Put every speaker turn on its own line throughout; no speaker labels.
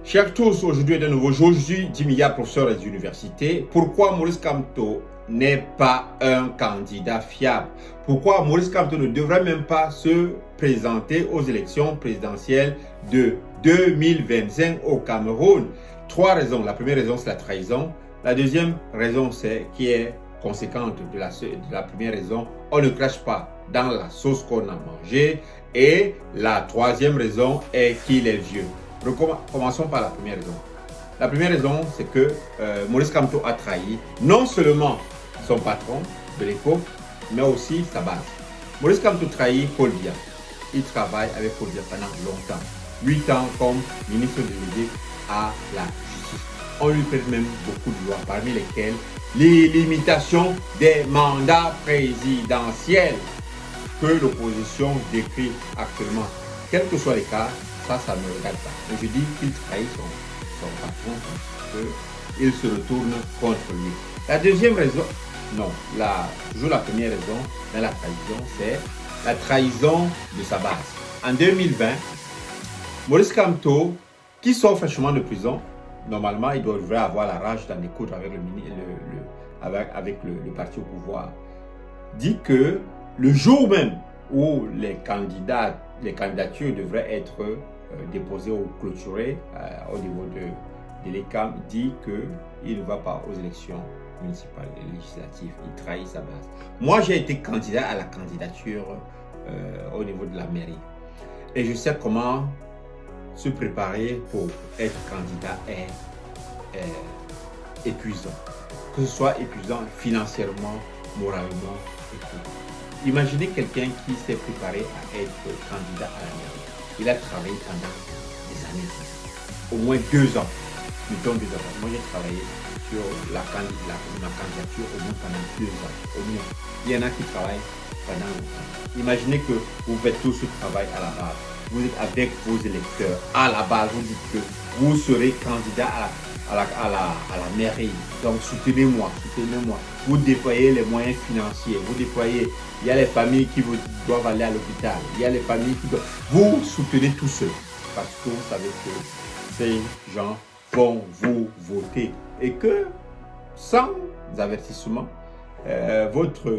Chers tous, aujourd'hui est de nouveau jour. Je suis Jimmy, professeur des universités. Pourquoi Maurice Kamto n'est pas un candidat fiable? Pourquoi Maurice Kamto ne devrait même pas se présenter aux élections présidentielles de 2025 au Cameroun? Trois raisons. La première raison, c'est la trahison. La deuxième raison, c'est qui est conséquente de la première raison, on ne crache pas dans la sauce qu'on a mangée. Et la troisième raison est qu'il est vieux. Commençons par la première raison. La première raison, c'est que Maurice Kamto a trahi non seulement son patron de l'époque, mais aussi sa base. Maurice Kamto trahit Paul Biya. Il travaille avec Paul Biya pendant longtemps. 8 ans comme ministre délégué à la justice. On lui prête même beaucoup de lois, parmi lesquelles les limitations des mandats présidentiels que l'opposition décrit actuellement. Quels que soient les cas, ça ne me regarde pas. Mais je dis qu'il trahit son patron parce qu'il se retourne contre lui. La deuxième raison, non, toujours la première raison dans la trahison, c'est la trahison de sa base. En 2020, Maurice Kamto, qui sort fraîchement de prison, normalement, il devrait avoir la rage d'en découdre avec le parti au pouvoir, dit que le jour même où les candidatures devraient être déposées ou clôturées au niveau de l'ECAM, dit qu'il ne va pas aux élections municipales et législatives. Il trahit sa base. Moi, j'ai été candidat à la candidature au niveau de la mairie. Et je sais comment se préparer pour être candidat est épuisant. Que ce soit épuisant financièrement, moralement et tout. Imaginez quelqu'un qui s'est préparé à être candidat à la mairie. Il a travaillé pendant des années, au moins 2 ans. Mettons 2 ans. Moi, j'ai travaillé sur ma candidature au moins pendant 2 ans, au moins. Il y en a qui travaillent pendant longtemps. Imaginez que vous faites tout ce travail à la base. Vous êtes avec vos électeurs. À la base, vous dites que vous serez candidat à la mairie. Donc, soutenez-moi, soutenez-moi. Vous déployez les moyens financiers. Vous déployez, il y a les familles qui doivent aller à l'hôpital. Il y a les familles qui doivent... Vous soutenez tout seul. Parce que vous savez que ces gens vont vous voter. Et que, sans avertissement, votre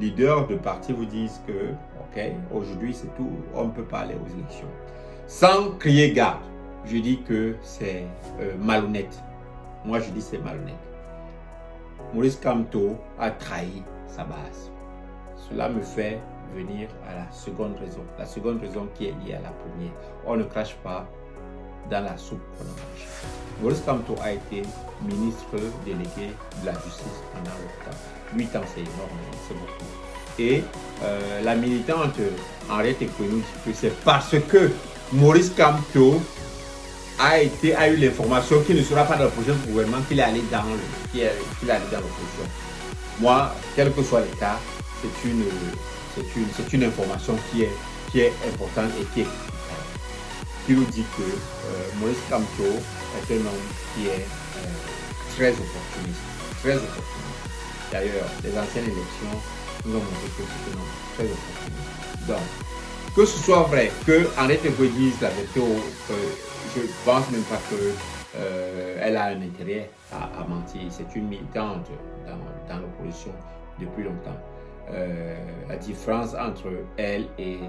leader de parti vous dise que, ok, aujourd'hui c'est tout, on ne peut pas aller aux élections. Sans crier garde, je dis que c'est malhonnête. Moi je dis c'est malhonnête. Maurice Kamto a trahi sa base. Cela me fait venir à la seconde raison. La seconde raison qui est liée à la première. On ne crache pas dans la soupe qu'on a mangée. Maurice Kamto a été ministre délégué de la justice pendant longtemps. 8 ans, c'est énorme, c'est beaucoup. Et la militante Henriette Ekouénou dit que c'est parce que Maurice Kamto a eu l'information qu'il ne sera pas dans le prochain gouvernement qu'il est allé dans l'opposition. Moi, quel que soit le cas, c'est une information qui est importante et qui est qui nous dit que Maurice Kamto est un homme qui est très opportuniste. D'ailleurs, les anciennes élections nous ont montré que c'est un homme très opportuniste. Donc, que ce soit vrai, que Henriette Ekoué dise la vérité, je ne pense même pas qu'elle a un intérêt à mentir. C'est une militante dans l'opposition depuis longtemps. La différence entre elle et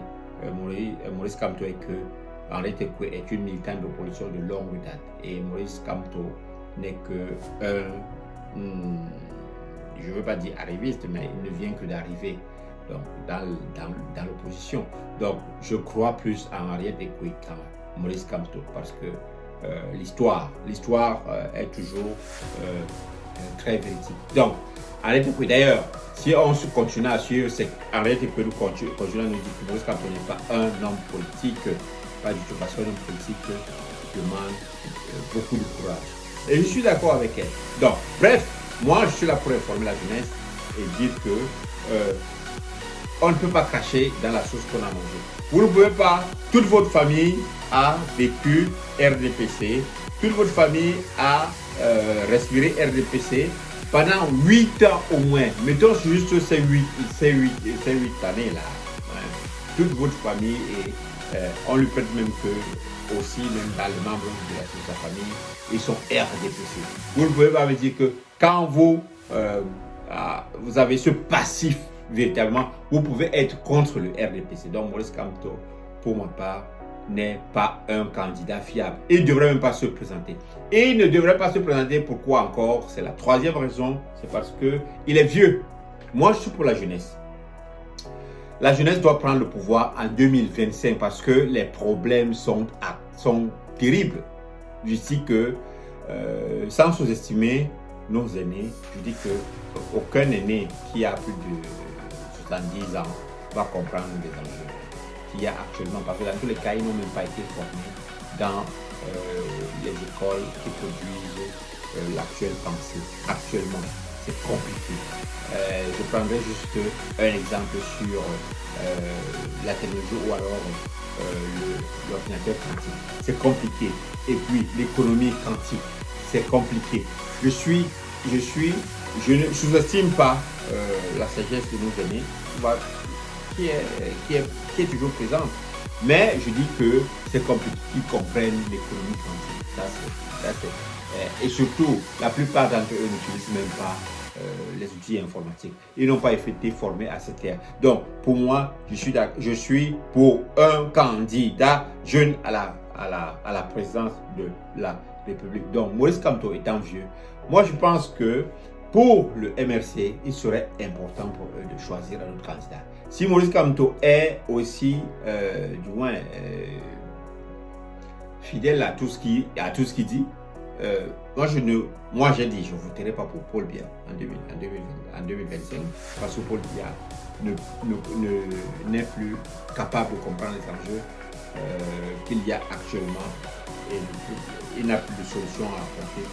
Maurice Kamto est que Henriette Ekoué est une militante d'opposition de longue date et Maurice Kamto n'est que je ne veux pas dire arriviste, mais il ne vient que d'arriver dans l'opposition. Donc, je crois plus à Henriette Ekoué qu'à Maurice Kamto parce que l'histoire est toujours très véridique. Donc, Henriette Ekoué, d'ailleurs, si on continue à suivre, c'est Henriette Ekoué continue à nous dire que Maurice Kamto n'est pas un homme politique, pas du tout, parce qu'un homme politique demande beaucoup de courage. Et je suis d'accord avec elle. Donc, bref, moi je suis là pour informer la jeunesse et dire que on ne peut pas cracher dans la sauce qu'on a mangée. Vous ne pouvez pas, toute votre famille a vécu RDPC, toute votre famille a respiré RDPC pendant 8 ans au moins. Mettons juste ces 8 années-là. Hein. Toute votre famille On lui prête même que, aussi, même dans les membres de sa famille, ils sont RDPC. Vous ne pouvez pas me dire que quand vous avez ce passif, véritablement, vous pouvez être contre le RDPC. Donc, Maurice Kamto, pour ma part, n'est pas un candidat fiable. Il ne devrait même pas se présenter. Et il ne devrait pas se présenter, pourquoi encore? C'est la troisième raison, c'est parce qu'il est vieux. Moi, je suis pour la jeunesse. La jeunesse doit prendre le pouvoir en 2025 parce que les problèmes sont terribles. Je dis que, sans sous-estimer nos aînés, je dis que aucun aîné qui a plus de 70 ans va comprendre les enjeux qu'il y a actuellement. Parce que dans tous les cas, ils n'ont même pas été formés dans les écoles qui produisent l'actuelle pensée. Actuellement, c'est compliqué. Je prendrai juste un exemple sur la technologie ou alors l'ordinateur quantique. C'est compliqué. Et puis l'économie quantique, c'est compliqué. Je ne sous-estime pas la sagesse de nos aînés qui est toujours présente. Mais je dis que c'est compliqué qu'ils comprennent l'économie quantique. Et surtout, la plupart d'entre eux n'utilisent même pas les outils informatiques. Ils n'ont pas été formés à cette ère. Donc, pour moi, je suis pour un candidat jeune à la présidence de la République. Donc, Maurice Kamto étant vieux, moi je pense que pour le MRC, il serait important pour eux de choisir un autre candidat. Si Maurice Kamto est aussi, du moins, fidèle à tout ce qu'il dit, moi j'ai dit, je ne voterai pas pour Paul Biya en 2025 parce que Paul Biya n'est plus capable de comprendre les enjeux qu'il y a actuellement et il n'a plus de solution à apporter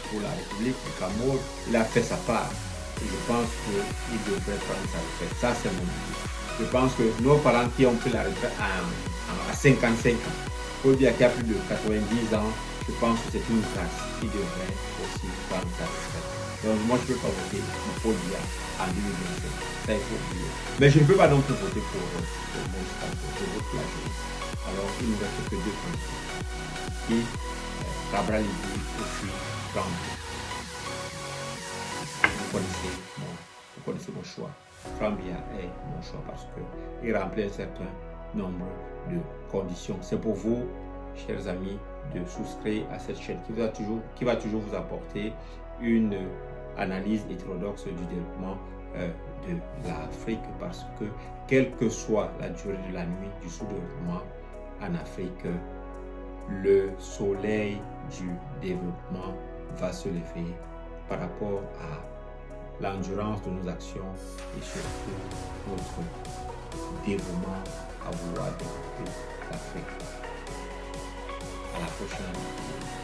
pour la République. Kamour, il a fait sa part et je pense qu'il devrait prendre sa retraite. Ça, c'est mon avis. Je pense que nos parents qui ont pris la retraite à 55 ans, Paul Biya qui a plus de 90 ans, je pense que c'est une grâce qui devrait aussi prendre sa retraite. Donc moi je ne peux pas voter pour Paul Biya en 2025. Ça il faut oublier. Mais je ne peux pas non plus voter pour Maurice Kamto. Je vote pour la jeunesse. Alors il ne reste que deux candidats. Qui Cabral Liby et puis Franck. Vous connaissez mon choix. Franck Biya est mon choix parce qu'il remplit un certain nombre de conditions. C'est pour vous, chers amis, de souscrire à cette chaîne qui va toujours vous apporter une analyse hétérodoxe du développement de l'Afrique parce que quelle que soit la durée de la nuit du sous-développement en Afrique, le soleil du développement va se lever par rapport à l'endurance de nos actions et surtout notre dévouement à vouloir développer l'Afrique. À la prochaine,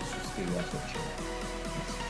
souscrivez à cette chaîne. Merci.